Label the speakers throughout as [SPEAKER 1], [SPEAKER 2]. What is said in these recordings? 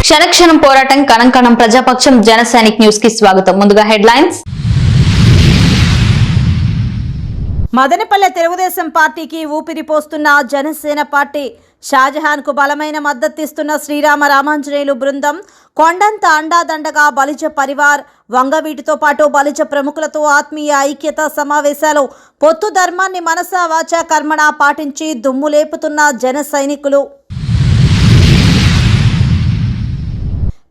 [SPEAKER 1] క్షణక్షణం పోరాటం కణం కణం ప్రజాపక్షం జన సైనిక్ న్యూస్ కి స్వాగతం. ముందుగా హెడ్లైన్స్.
[SPEAKER 2] మదనపల్లె తెలుగుదేశం పార్టీకి ఊపిరి పోస్తున్న జనసేన పార్టీ. షాజహాన్ కు బలమైన మద్దతిస్తున్న శ్రీరామ రామాంజనేయులు బృందం, కొండంత అండాదండగా బలిజ పరివార్, వంగవీటితో పాటు బలిజ ప్రముఖులతో ఆత్మీయ ఐక్యత సమావేశాలు. పొత్తు ధర్మాన్ని మనసా వాచా కర్మణ పాటించి దుమ్ము లేపుతున్న జన సైనికులు.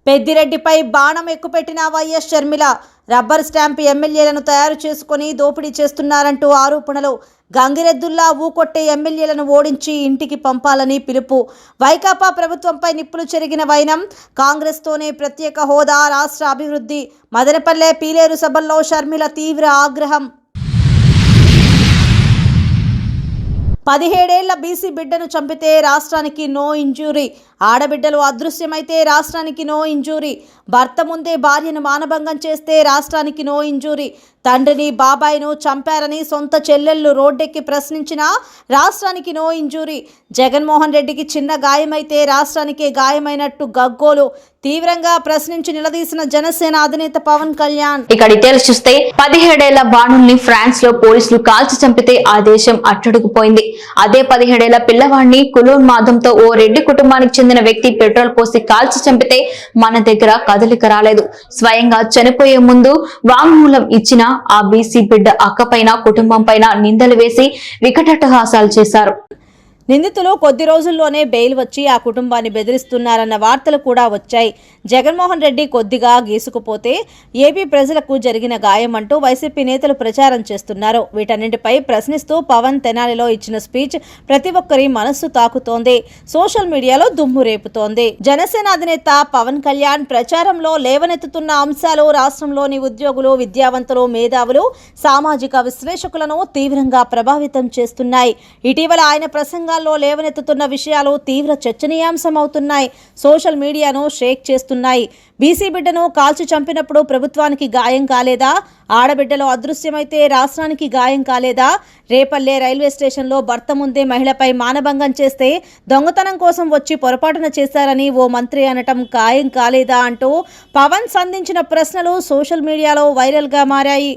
[SPEAKER 2] పెద్దిరెడ్డిపై బాణం ఎక్కుపెట్టిన వైఎస్ షర్మిల. రబ్బర్ స్టాంప్ ఎమ్మెల్యేలను తయారు చేసుకుని దోపిడీ చేస్తున్నారంటూ ఆరోపణలు. గంగిరెద్దుల్లా ఊకొట్టే ఎమ్మెల్యేలను ఓడించి ఇంటికి పంపాలని పిలుపు. వైకాపా ప్రభుత్వంపై నిప్పులు చెరిగిన వైనం. కాంగ్రెస్తోనే ప్రత్యేక హోదా, రాష్ట్ర అభివృద్ధి. మదనపల్లె పీలేరు సభల్లో షర్మిల తీవ్ర ఆగ్రహం. 17 ఏళ్ల బీసీ బిడ్డను చంపితే రాష్ట్రానికి నో ఇంజూరీ. ఆడబిడ్డలు అదృశ్యమైతే రాష్ట్రానికి నో ఇంజూరీ. భర్త ముందే భార్యను మానభంగం చేస్తే రాష్ట్రానికి నో ఇంజూరీ. తండ్రిని, బాబాయిను చంపారని సొంత చెల్లెళ్ళు రోడ్డెక్కి ప్రశ్నించినా రాష్ట్రానికి నో ఇంజూరీ. జగన్మోహన్ రెడ్డికి చిన్న గాయమైతే రాష్ట్రానికే గాయమైనట్టు గగ్గోలు. తీవ్రంగా ప్రశ్నించి నిలదీసిన జనసేన అధినేత పవన్ కళ్యాణ్.
[SPEAKER 1] ఇక డీటెయిల్స్ చూస్తే 17 ఏళ్ల బాణుల్ని ఫ్రాన్స్ లో పోలీసులు కాల్చి చంపితే ఆ దేశం అట్టడుగుపోయింది. అదే 17 ఏళ్ల పిల్లవాడిని కులోన్మాదంతో ఓ రెడ్డి కుటుంబానికి చెందిన వ్యక్తి పెట్రోల్ పోసి కాల్చి చంపితే మన దగ్గర కదలిక రాలేదు. స్వయంగా చనిపోయే ముందు వాంగ్మూలం ఇచ్చిన ఆ బీసీ బిడ్డ అక్కపైన, కుటుంబం పైన నిందలు వేసి వికటట్టహాసాలు చేశారు.
[SPEAKER 2] నిందితులు కొద్ది రోజుల్లోనే బెయిల్ వచ్చి ఆ కుటుంబాన్ని బెదిరిస్తున్నారన్న వార్తలు కూడా వచ్చాయి. జగన్మోహన్ రెడ్డి కొద్దిగా గీసుకుపోతే ఏపీ ప్రజలకు జరిగిన గాయం అంటూ వైసీపీ నేతలు ప్రచారం చేస్తున్నారు. వీటన్నింటిపై ప్రశ్నిస్తూ పవన్ తెనాలిలో ఇచ్చిన స్పీచ్ ప్రతి ఒక్కరి మనస్సు తాకుతోంది. సోషల్ మీడియాలో దుమ్ము రేపుతోంది. జనసేన అధినేత పవన్ కళ్యాణ్ ప్రచారంలో లేవనెత్తుతున్న అంశాలు రాష్ట్రంలోని ఉద్యోగులు, విద్యావంతులు, మేధావులు, సామాజిక విశ్లేషకులను తీవ్రంగా ప్రభావితం చేస్తున్నాయి. ఇటీవల ఆయన ప్రసంగ లేవనెత్తుతున్న విషయాలు తీవ్ర చర్చనీయాంశమవుతున్నాయి. సోషల్ మీడియాను షేక్ చేస్తున్నాయి. బీసీ బిడ్డను కాల్చి చంపినప్పుడు ప్రభుత్వానికి గాయం కాలేదా? ఆడబిడ్డలు అదృశ్యమైతే రాష్ట్రానికి గాయం కాలేదా? రేపల్లె రైల్వే స్టేషన్లో భర్త ముందే మహిళపై మానభంగం చేస్తే దొంగతనం కోసం వచ్చి పొరపాటున చేశారని ఓ మంత్రి అనటం గాయం కాలేదా అంటూ పవన్ సంధించిన ప్రశ్నలు సోషల్ మీడియాలో వైరల్గా మారాయి.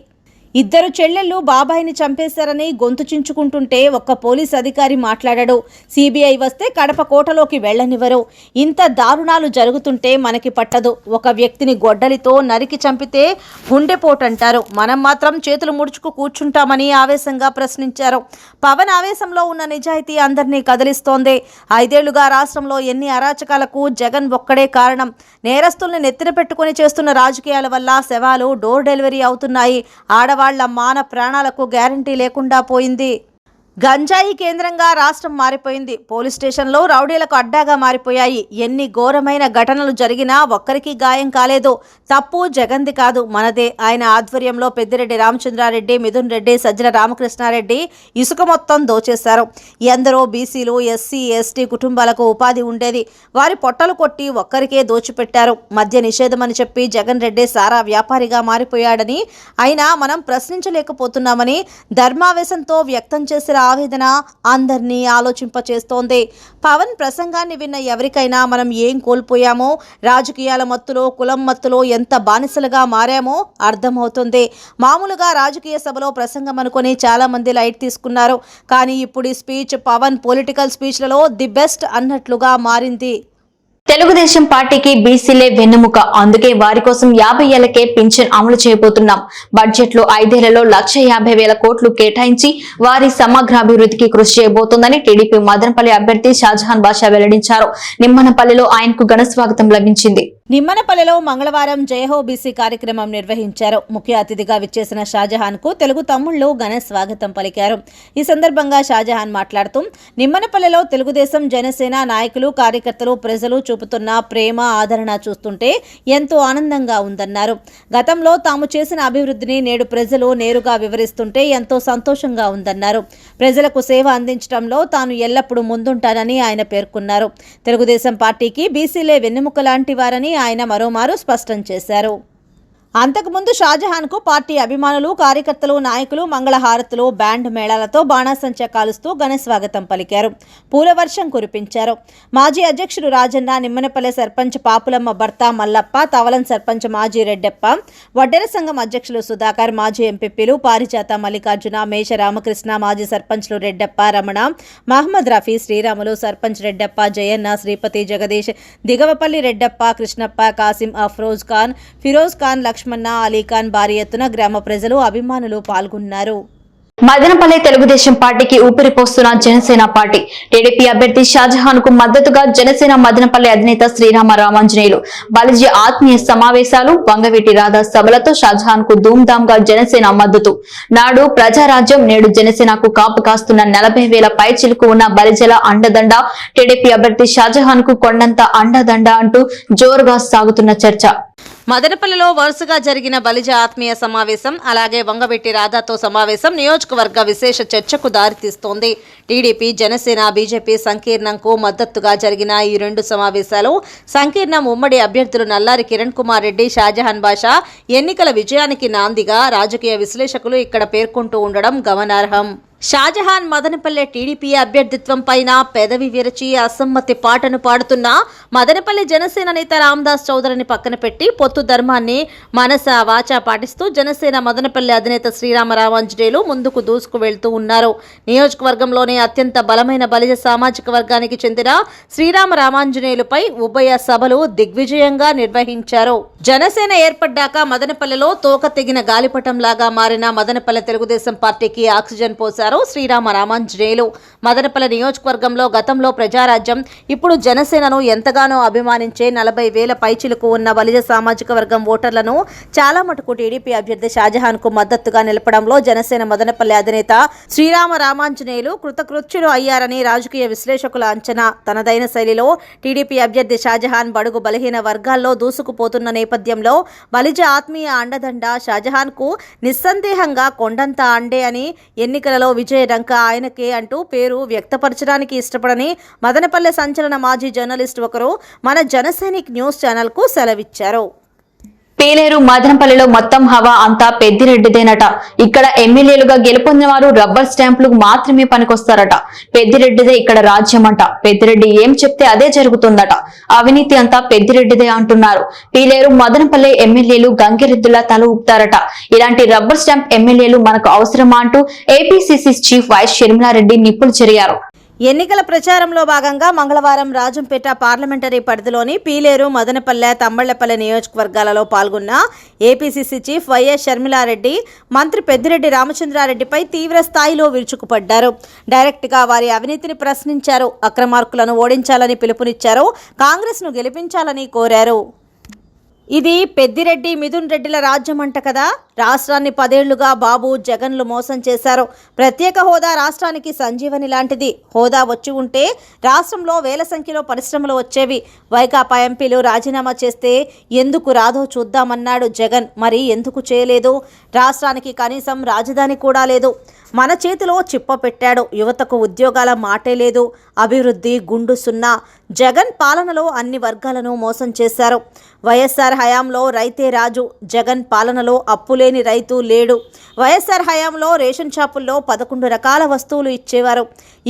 [SPEAKER 2] ఇద్దరు చెల్లెళ్ళు బాబాయిని చంపేశారని గొంతు చించుకుంటుంటే ఒక్క పోలీస్ అధికారి మాట్లాడాడు. సిబిఐ వస్తే కడప కోటలోకి వెళ్లనివ్వరు. ఇంత దారుణాలు జరుగుతుంటే మనకి పట్టదు. ఒక వ్యక్తిని గొడ్డలితో నరికి చంపితే గుండెపోటంటారు, మనం మాత్రం చేతులు ముడుచుకు కూర్చుంటామని ఆవేశంగా ప్రశ్నించారు. పవన్ ఆవేశంలో ఉన్న నిజాయితీ అందరినీ కదిలిస్తోంది. 5 ఏళ్లుగా రాష్ట్రంలో ఎన్ని అరాచకాలకు జగన్ ఒక్కడే కారణం. నేరస్తుల్ని నెత్తిన పెట్టుకుని చేస్తున్న రాజకీయాల వల్ల శవాలు డోర్ డెలివరీ అవుతున్నాయి. ఆడవాళ్ల మాన ప్రాణాలకు గ్యారంటీ లేకుండా పోయింది. గంజాయి కేంద్రంగా రాష్ట్రం మారిపోయింది. పోలీస్ స్టేషన్లో రౌడీలకు అడ్డాగా మారిపోయాయి. ఎన్ని ఘోరమైన ఘటనలు జరిగినా ఒక్కరికి గాయం కాలేదు. తప్పు జగన్ది కాదు, మనదే. ఆయన ఆధ్వర్యంలో పెద్దిరెడ్డి రామచంద్రారెడ్డి, మిథున్ రెడ్డి, సజ్జల రామకృష్ణారెడ్డి ఇసుక మొత్తం దోచేశారు. ఎందరో బీసీలు, ఎస్సీ, ఎస్టీ కుటుంబాలకు ఉపాధి ఉండేది. వారి పొట్టలు కొట్టి ఒక్కరికే దోచిపెట్టారు. మద్య నిషేధమని చెప్పి జగన్ రెడ్డి సారా వ్యాపారిగా మారిపోయాడని అయినా మనం ప్రశ్నించలేకపోతున్నామని ధర్మావేశంతో వ్యక్తం చేసిన ఆవేదన అందరినీ ఆలోచింపచేస్తోంది. పవన్ ప్రసంగాన్ని విన్న ఎవరికైనా మనం ఏం కోల్పోయామో, రాజకీయాల మత్తులో, కులం మత్తులో ఎంత బానిసలుగా మారామో అర్థమవుతుంది. మామూలుగా రాజకీయ సభలో ప్రసంగం అనుకుని చాలా మంది లైట్ తీసుకున్నారు. కానీ ఇప్పుడు ఈ స్పీచ్ పవన్ పొలిటికల్ స్పీచ్లలో ది బెస్ట్ అన్నట్లుగా మారింది.
[SPEAKER 1] తెలుగుదేశం పార్టీకి బీసీలే వెన్నెముక. అందుకే వారి కోసం 50 ఏళ్లకే పింఛన్ అమలు చేయబోతున్నాం. బడ్జెట్ లో 5 ఏళ్లలో 1,50,000 కోట్లు కేటాయించి వారి సమగ్రాభివృద్ధికి కృషి చేయబోతోందని టీడీపీ మదనపల్లి అభ్యర్థి షాజహాన్ బాషా వెల్లడించారు. నిమ్మనపల్లిలో ఆయనకు ఘన స్వాగతం లభించింది.
[SPEAKER 2] నిమ్మనపల్లిలో మంగళవారం జయహో బీసీ కార్యక్రమం నిర్వహించారు. ముఖ్య అతిథిగా విచ్చేసిన షాజహాన్ కు తెలుగు తమ్ముళ్లు ఘన స్వాగతం పలికారు. ఈ సందర్భంగా షాజహాన్ మాట్లాడుతూ నిమ్మనపల్లిలో తెలుగుదేశం, జనసేన నాయకులు, కార్యకర్తలు, ప్రజలు చూపుతున్న ప్రేమ, ఆదరణ చూస్తుంటే ఎంతో ఆనందంగా ఉందన్నారు. గతంలో తాము చేసిన అభివృద్ధిని నేడు ప్రజలు నేరుగా వివరిస్తుంటే ఎంతో సంతోషంగా ఉందన్నారు. ప్రజలకు సేవ అందించడంలో తాను ఎల్లప్పుడూ ముందుంటానని ఆయన పేర్కొన్నారు. తెలుగుదేశం పార్టీకి బీసీలే వెన్నెముక లాంటి వారని ఆయన మరోమారు స్పష్టం చేశారు. అంతకుముందు షాజహాన్కు పార్టీ అభిమానులు, కార్యకర్తలు, నాయకులు మంగళహారతులు, బ్యాండ్ మేళాలతో బాణాసంచా కాలుస్తూ ఘన స్వాగతం పలికారు. పూల వర్షం కురిపించారు. మాజీ అధ్యక్షుడు రాజన్న, నిమ్మనపల్లె సర్పంచ్ పాపులమ్మ భర్త మల్లప్ప, తవలం సర్పంచ్ మాజీ రెడ్డప్ప, వడ్డెర సంఘం అధ్యక్షులు సుధాకర్, మాజీ ఎంపీపీలు పారిజాత మల్లికార్జున, మేష రామకృష్ణ, మాజీ సర్పంచ్లు రెడ్డప్ప, రమణ, మహమ్మద్ రఫీ, శ్రీరాములు, సర్పంచ్ రెడ్డప్ప, జయన్న, శ్రీపతి, జగదీష్, దిగవపల్లి రెడ్డప్ప, కృష్ణప్ప, కాసిం, అఫ్రోజ్ ఖాన్, ఫిరోజ్ ఖాన్, లక్ష్మణ, అలీఖాన్, భారీ ఎత్తున గ్రామ ప్రజలు, అభిమానులు పాల్గొన్నారు.
[SPEAKER 1] మదనపల్లె తెలుగుదేశం పార్టీకి ఊపిరిపోస్తున్న జనసేన పార్టీ. టీడీపీ అభ్యర్థి షాజహాన్ కు మద్దతుగా జనసేన మదనపల్లె అధినేత శ్రీరామ రామాంజనేయులు బలిజీ ఆత్మీయ సమావేశాలు, వంగవీటి రాధా సభలతో షాజహాన్ కు ధూమ్ధామ్ గా జనసేన మద్దతు. నాడు ప్రజారాజ్యం, నేడు జనసేనకు కాపు కాస్తున్న 40,000 పైచిలుకు ఉన్న బలిజల అండదండ. టీడీపీ అభ్యర్థి షాజహాన్ కు కొండంత అండదండ అంటూ జోరుగా సాగుతున్న చర్చ.
[SPEAKER 2] మదనపల్లిలో వరుసగా జరిగిన బలిజ ఆత్మీయ సమావేశం, అలాగే వంగవెట్టి రాధాతో సమావేశం నియోజకవర్గ విశేష చర్చకు దారితీస్తోంది. టీడీపీ, జనసేన, బీజేపీ సంకీర్ణంకు మద్దతుగా జరిగిన ఈ 2 సమావేశాలు సంకీర్ణం ఉమ్మడి అభ్యర్థులు నల్లారి కిరణ్ కుమార్ రెడ్డి, షాజహాన్ బాషా ఎన్నికల విజయానికి నాందిగా రాజకీయ విశ్లేషకులు ఇక్కడ పేర్కొంటూ ఉండడం గమనార్హం. షాజహాన్ మదనపల్లె టీడీపీ అభ్యర్థిత్వం పైన పెదవి విరచి అసమ్మతి పాటను పాడుతున్న మదనపల్లె జనసేన నేత రామదాస్ చౌదరిని పక్కన పెట్టి పొత్తు ధర్మాన్ని మనస వాచా పాటిస్తూ జనసేన మదనపల్లె అధినేత శ్రీరామ రామాంజనేయులు ముందుకు దూసుకు వెళ్తూ ఉన్నారు. నియోజకవర్గంలోని అత్యంత బలమైన బలిజ సామాజిక వర్గానికి చెందిన శ్రీరామ రామాంజనేయులపై ఉభయ సభలు దిగ్విజయంగా నిర్వహించారు. జనసేన ఏర్పడ్డాక మదనపల్లెలో తోక తెగిన గాలిపటంలాగా మారిన మదనపల్లె తెలుగుదేశం పార్టీకి ఆక్సిజన్ పోశారు శ్రీరామ రామాంజనేయులు. మదనపల్లె నియోజకవర్గంలో గతంలో ప్రజారాజ్యం, ఇప్పుడు జనసేనను ఎంతగానో అభిమానించే 40,000 పైచిలుకు ఉన్న బలిజ సామాజిక వర్గం ఓటర్లను చాలా మటుకు టీడీపీ అభ్యర్థి షాజహాన్ కు మద్దతుగా నిలపడంలో జనసేన మదనపల్లె అధినేత శ్రీరామ రామాంజనేయులు కృతకృత్యులు అయ్యారని రాజకీయ విశ్లేషకుల అంచనా. తనదైన శైలిలో టీడీపీ అభ్యర్థి షాజహాన్ బడుగు బలహీన వర్గాల్లో దూసుకుపోతున్న నేపథ్యంలో బలిజ ఆత్మీయ అండదండ షాజహాన్ కు నిస్సందేహంగా కొండంత అండే అని, ఎన్నికలలో విజయ డంక ఆయనకే అంటూ పేరు వ్యక్తపరచడానికి ఇష్టపడని మదనపల్లె సంచలన మాజీ జర్నలిస్ట్ ఒకరు మన జనసైనిక్ న్యూస్ ఛానల్ కు సెలవిచ్చారు.
[SPEAKER 1] పేలేరు మదనపల్లిలో మొత్తం హవా అంతా పెద్దిరెడ్డిదేనట. ఇక్కడ ఎమ్మెల్యేలుగా గెలుపొందిన వారు రబ్బర్ స్టాంపులకు మాత్రమే పనికొస్తారట. పెద్దిరెడ్డిదే ఇక్కడ రాజ్యమంట. పెద్దిరెడ్డి ఏం చెప్తే అదే జరుగుతుందట. అవినీతి అంతా పెద్దిరెడ్డిదే అంటున్నారు. పేలేరు మదనపల్లి ఎమ్మెల్యేలు గంగిరెద్దులా తల ఊపుతారట. ఇలాంటి రబ్బర్ స్టాంప్ ఎమ్మెల్యేలు మనకు అవసరమా అంటూ ఏపీసీసీ చీఫ్ వైస్ షర్మిలారెడ్డి నిప్పులు చెరిగారు.
[SPEAKER 2] ఎన్నికల ప్రచారంలో భాగంగా మంగళవారం రాజంపేట పార్లమెంటరీ పరిధిలోని పీలేరు, మదనపల్లె, తంబళ్లపల్లె నియోజకవర్గాలలో పాల్గొన్న ఏపీసీసీ చీఫ్ వైఎస్ షర్మిలారెడ్డి మంత్రి పెద్దిరెడ్డి రామచంద్రారెడ్డిపై తీవ్ర స్థాయిలో విరుచుకుపడ్డారు. డైరెక్ట్గా వారి అవినీతిని ప్రశ్నించారు. అక్రమార్కులను ఓడించాలని పిలుపునిచ్చారు. కాంగ్రెస్ను గెలిపించాలని కోరారు. ఇది పెద్దిరెడ్డి, మిథున్ రెడ్డిల రాజ్యం అంట కదా. రాష్ట్రాన్ని 10 ఏళ్లుగా బాబు, జగన్లు మోసం చేశారు. ప్రత్యేక హోదా రాష్ట్రానికి సంజీవని లాంటిది. హోదా వచ్చి ఉంటే రాష్ట్రంలో వేల సంఖ్యలో పరిశ్రమలు వచ్చేవి. వైకాపా ఎంపీలు రాజీనామా చేస్తే ఎందుకు రాదో చూద్దామన్నాడు జగన్. మరి ఎందుకు చేయలేదు? రాష్ట్రానికి కనీసం రాజధాని కూడా లేదు. మన చేతిలో చిప్ప పెట్టాడు. యువతకు ఉద్యోగాల మాటే లేదు. అభివృద్ధి గుండు సున్నా. జగన్ పాలనలో అన్ని వర్గాలను మోసం చేశారు. వైఎస్ఆర్ హయాంలో రైతే రాజు. జగన్ పాలనలో అప్పులేని రైతు లేడు. వైఎస్ఆర్ హయాంలో రేషన్ షాపుల్లో 11 రకాల వస్తువులు ఇచ్చేవారు.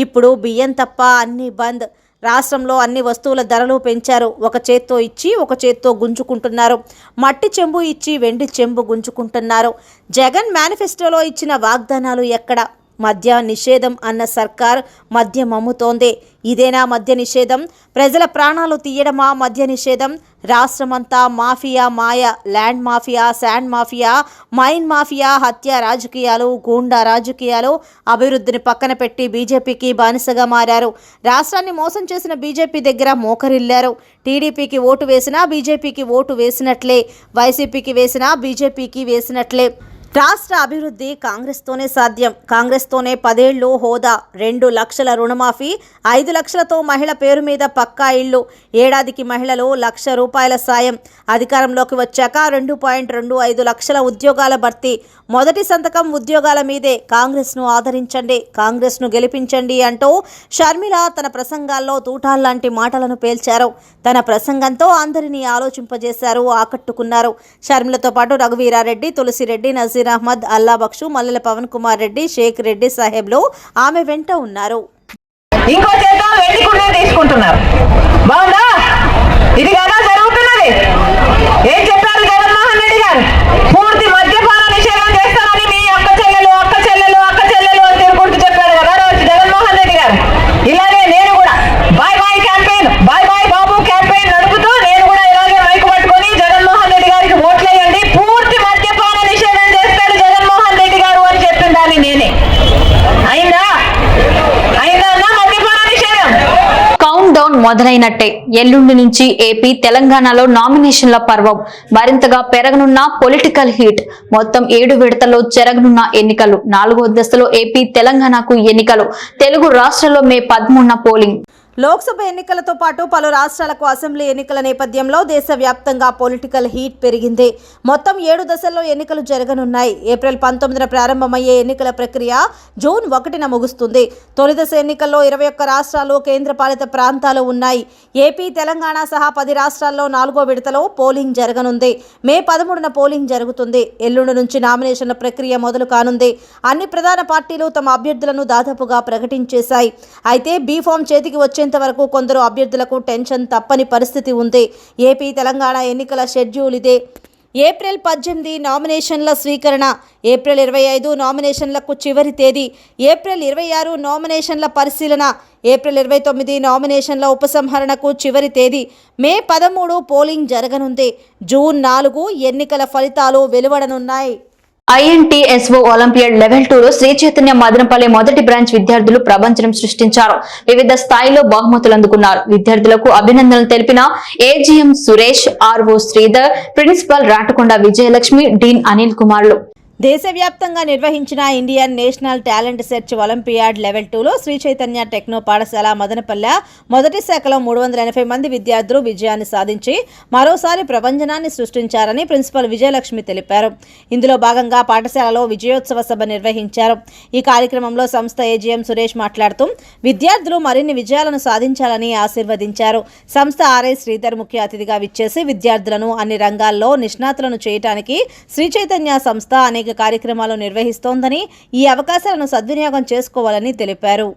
[SPEAKER 2] ఇప్పుడు బియ్యం తప్ప అన్నీ బంద్. రాష్ట్రంలో అన్ని వస్తువుల ధరలు పెంచారు. ఒక చేత్తో ఇచ్చి ఒక చేత్తో గుంజుకుంటున్నారు. మట్టి చెంబు ఇచ్చి వెండి చెంబు గుంజుకుంటున్నారు. జగన్ మేనిఫెస్టోలో ఇచ్చిన వాగ్దానాలు ఎక్కడ? మద్య నిషేధం అన్న సర్కార్ మద్యం అమ్ముతోంది. ఇదేనా మద్య నిషేధం? ప్రజల ప్రాణాలు తీయడమా మద్య నిషేధం? రాష్ట్రమంతా మాఫియా మాయ. Land mafia, sand mafia, mine mafia, హత్య రాజకీయాలు, గూండా రాజకీయాలు. అభివృద్ధిని పక్కన పెట్టి బీజేపీకి బానిసగా మారారు. రాష్ట్రాన్ని మోసం చేసిన బీజేపీ దగ్గర మోకరిల్లారు. టీడీపీకి ఓటు వేసినా బీజేపీకి ఓటు వేసినట్లే, వైసీపీకి వేసినా బీజేపీకి వేసినట్లే. రాష్ట్ర అభివృద్ధి కాంగ్రెస్తోనే సాధ్యం. కాంగ్రెస్తోనే 10 ఏళ్లు హోదా, 2 లక్షల రుణమాఫీ, 5 లక్షలతో మహిళ పేరు మీద పక్కా ఇళ్లు, ఏడాదికి మహిళలు ₹1,00,000 సాయం, అధికారంలోకి వచ్చాక 2.25 లక్షల ఉద్యోగాల భర్తీ, మొదటి సంతకం ఉద్యోగాల మీదే, కాంగ్రెస్ను ఆదరించండి, కాంగ్రెస్ను గెలిపించండి అంటూ షర్మిల తన ప్రసంగాల్లో తూటాల్లాంటి మాటలను పేల్చారు. తన ప్రసంగంతో అందరినీ ఆలోచింపజేశారు, ఆకట్టుకున్నారు. షర్మిలతో పాటు రఘువీరారెడ్డి, తులసిరెడ్డి, నజీర్ అహ్మద్, అల్లా బక్షు, మల్లెల పవన్ కుమార్ రెడ్డి, షేక్ రెడ్డి సాహెబ్లు ఆమె వెంట ఉన్నారు.
[SPEAKER 3] ఇంకో చేద్దాం వెండి కూడా తీసుకుంటున్నారు. బాగుందా? ఇది కదా జరుగుతున్నది. ఏం చెప్పారు జగన్మోహన్ రెడ్డి గారు? పూర్తి మద్యపాన నిషేధం చేస్తామని మీ అక్క చెల్లెలు అని తిరుగుతూ చెప్పారు కదా రోజు జగన్మోహన్ రెడ్డి గారు. ఇలాగే నేను కూడా bye bye campaign, bye bye Babu campaign నడుపుతూ నేను కూడా ఇలాగే మైకు పట్టుకొని జగన్మోహన్ రెడ్డి గారికి ఓట్లేయండి, పూర్తి మద్యపాన నిషేధం చేస్తాడు జగన్మోహన్ రెడ్డి గారు అని చెప్పిన దాన్ని నేనే. అయిందా అన్నా మద్యపాన నిషేధం?
[SPEAKER 1] కౌంట్ డౌన్ మొదలైనట్టే. ఎల్లుండి నుంచి ఏపీ తెలంగాణలో నామినేషన్ల పర్వం మరింతగా పెరగనున్న పొలిటికల్ హీట్. మొత్తం 7 విడతల్లో జరగనున్న ఎన్నికలు. 4వ దశలో ఏపీ తెలంగాణకు ఎన్నికలు. తెలుగు రాష్ట్రాల్లో మే 13న పోలింగ్.
[SPEAKER 2] లోక్సభ ఎన్నికలతో పాటు పలు రాష్ట్రాలకు అసెంబ్లీ ఎన్నికల నేపథ్యంలో దేశవ్యాప్తంగా పొలిటికల్ హీట్ పెరిగింది. మొత్తం 7 దశల్లో ఎన్నికలు జరగనున్నాయి. ఏప్రిల్ 19న ప్రారంభమయ్యే ఎన్నికల ప్రక్రియ జూన్ 1న ముగుస్తుంది. తొలి దశ ఎన్నికల్లో 21 రాష్ట్రాలు, కేంద్రపాలిత ప్రాంతాలు ఉన్నాయి. ఏపీ, తెలంగాణ సహా 10 రాష్ట్రాల్లో 4వ విడతలో పోలింగ్ జరగనుంది. మే 13న పోలింగ్ జరుగుతుంది. ఎల్లుండి నుంచి నామినేషన్ల ప్రక్రియ మొదలు కానుంది. అన్ని ప్రధాన పార్టీలు తమ అభ్యర్థులను దాదాపుగా ప్రకటించేశాయి. అయితే బీఫామ్ చేతికి వచ్చే వరకు కొందరు అభ్యర్థులకు టెన్షన్ తప్పని పరిస్థితి ఉంది. ఏపీ తెలంగాణ ఎన్నికల షెడ్యూల్ ఇదే. ఏప్రిల్ 18 నామినేషన్ల స్వీకరణ, ఏప్రిల్ 25 నామినేషన్లకు చివరి తేదీ, ఏప్రిల్ 26 నామినేషన్ల పరిశీలన, ఏప్రిల్ 29 నామినేషన్ల ఉపసంహరణకు చివరి తేదీ, మే 13 పోలింగ్ జరగనుంది. జూన్ 4 ఎన్నికల ఫలితాలు వెలువడనున్నాయి.
[SPEAKER 1] INTSO ఒలింపియాడ్ లెవెల్ 2లో శ్రీ చైతన్య మదనపల్లి మొదటి బ్రాంచ్ విద్యార్థులు ప్రపంచం సృష్టించారు. వివిధ స్థాయిలో బహుమతులు అందుకున్నారు. విద్యార్థులకు అభినందనలు తెలిపిన AGM Suresh, RO Sridhar, principal Ratakonda Vijayalakshmi, dean Anil కుమార్లు.
[SPEAKER 2] దేశవ్యాప్తంగా నిర్వహించిన Indian National Talent Search Olympiad level 2లో శ్రీ చైతన్య టెక్నో పాఠశాల మదనపల్లె మొదటి శాఖలో 380 మంది విద్యార్థులు విజయాన్ని సాధించి మరోసారి ప్రభంజనాన్ని సృష్టించారని ప్రిన్సిపల్ విజయలక్ష్మి తెలిపారు. ఇందులో భాగంగా పాఠశాలలో విజయోత్సవ సభ నిర్వహించారు. ఈ కార్యక్రమంలో సంస్థ AGM సురేష్ మాట్లాడుతూ విద్యార్థులు మరిన్ని విజయాలను సాధించాలని ఆశీర్వదించారు. సంస్థ RI శ్రీధర్ ముఖ్య అతిథిగా విచ్చేసి విద్యార్థులను అన్ని రంగాల్లో నిష్ణాతులను చేయడానికి శ్రీ చైతన్య సంస్థ అనేక కార్యక్రమాలు నిర్వహిస్తోందని, ఈ అవకాశాలను సద్వినియోగం చేసుకోవాలని తెలిపారు.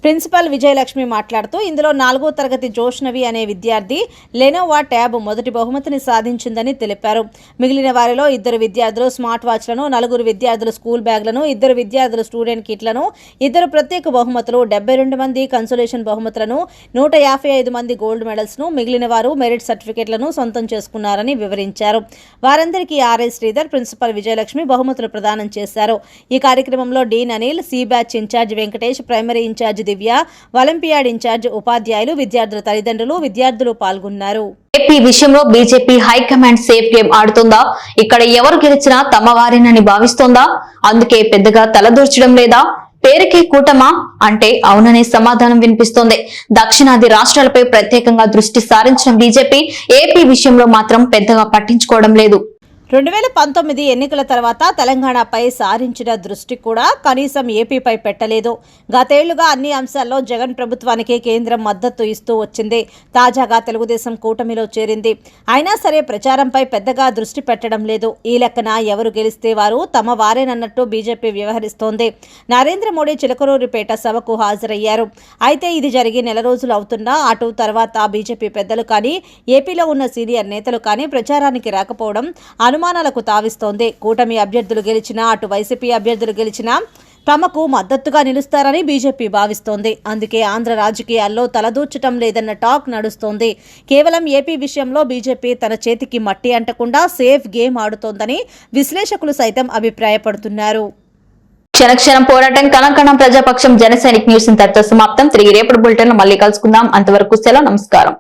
[SPEAKER 2] ప్రిన్సిపల్ విజయలక్ష్మి మాట్లాడుతూ ఇందులో 4వ తరగతి జోష్నవి అనే విద్యార్థి లెనోవా ట్యాబ్ మొదటి బహుమతిని సాధించిందని తెలిపారు. మిగిలిన వారిలో 2 విద్యార్థులు స్మార్ట్ వాచ్లను, 4 విద్యార్థులు స్కూల్ బ్యాగ్లను, 2 విద్యార్థులు స్టూడెంట్ కిట్లను, 2 ప్రత్యేక బహుమతులు, 72 మంది కన్సోలేషన్ బహుమతులను, 155 మంది గోల్డ్ మెడల్స్ను, మిగిలిన వారు మెరిట్ సర్టిఫికెట్లను సొంతం చేసుకున్నారని వివరించారు. వారందరికీ RI శ్రీధర్, ప్రిన్సిపల్ విజయలక్ష్మి బహుమతులు ప్రదానం చేశారు. ఈ కార్యక్రమంలో dean Anil, C batch in-charge Venkatesh, primary in-charge Divya, olympiad in-charge ఉపాధ్యాయులు, విద్యార్థుల తల్లిదండ్రులు, విద్యార్థులు పాల్గొన్నారు.
[SPEAKER 1] ఏపీ విషయంలో బీజేపీ హైకమాండ్ సేఫ్ గేమ్ ఆడుతుందా? ఇక్కడ ఎవరు గెలిచినా తమ వారినని భావిస్తోందా? అందుకే పెద్దగా తలదూర్చడం లేదా? పేరుకే కూటమా అంటే అవుననే సమాధానం వినిపిస్తోంది. దక్షిణాది రాష్ట్రాలపై ప్రత్యేకంగా దృష్టి సారించిన బీజేపీ ఏపీ విషయంలో మాత్రం పెద్దగా పట్టించుకోవడం లేదు.
[SPEAKER 2] 2019 ఎన్నికల తర్వాత తెలంగాణపై సారించిన దృష్టి కూడా కనీసం ఏపీపై పెట్టలేదు. గతేళ్లుగా అన్ని అంశాల్లో జగన్ ప్రభుత్వానికి కేంద్రం మద్దతు ఇస్తూ వచ్చింది. తాజాగా తెలుగుదేశం కూటమిలో చేరింది. అయినా సరే ప్రచారంపై పెద్దగా దృష్టి పెట్టడం లేదు. ఈ లెక్కన ఎవరు గెలిస్తే వారు తమ వారేనన్నట్టు బీజేపీ వ్యవహరిస్తోంది. నరేంద్ర మోడీ చిలకలూరిపేట సభకు హాజరయ్యారు. అయితే ఇది జరిగి నెల రోజులు అవుతున్నా అటు తర్వాత బీజేపీ పెద్దలు కానీ, ఏపీలో ఉన్న సీనియర్ నేతలు కానీ ప్రచారానికి రాకపోవడం అనుమానాలకు తావిస్తోంది. కూటమి అభ్యర్థులు గెలిచినా, అటు వైసీపీ అభ్యర్థులు గెలిచినా తమకు మద్దతుగా నిలుస్తారని బీజేపీ భావిస్తోంది. అందుకే ఆంధ్ర రాజకీయాల్లో తలదూర్చటం లేదన్న టాక్ నడుస్తోంది. కేవలం ఏపీ విషయంలో బీజేపీ తన చేతికి మట్టి అంటకుండా సేఫ్ గేమ్ ఆడుతోందని విశ్లేషకులు సైతం అభిప్రాయపడుతున్నారు.
[SPEAKER 1] క్షణక్షణం పోరాటం, కణకణం ప్రజాపక్షం. జనసైనిక్ న్యూస్ ఇంతటితో సమాప్తం. తిరిగి రేపటి బులెటిన్ లో మళ్ళీ కలుసుకుందాం. అంతవరకు సెలవు, నమస్కారం.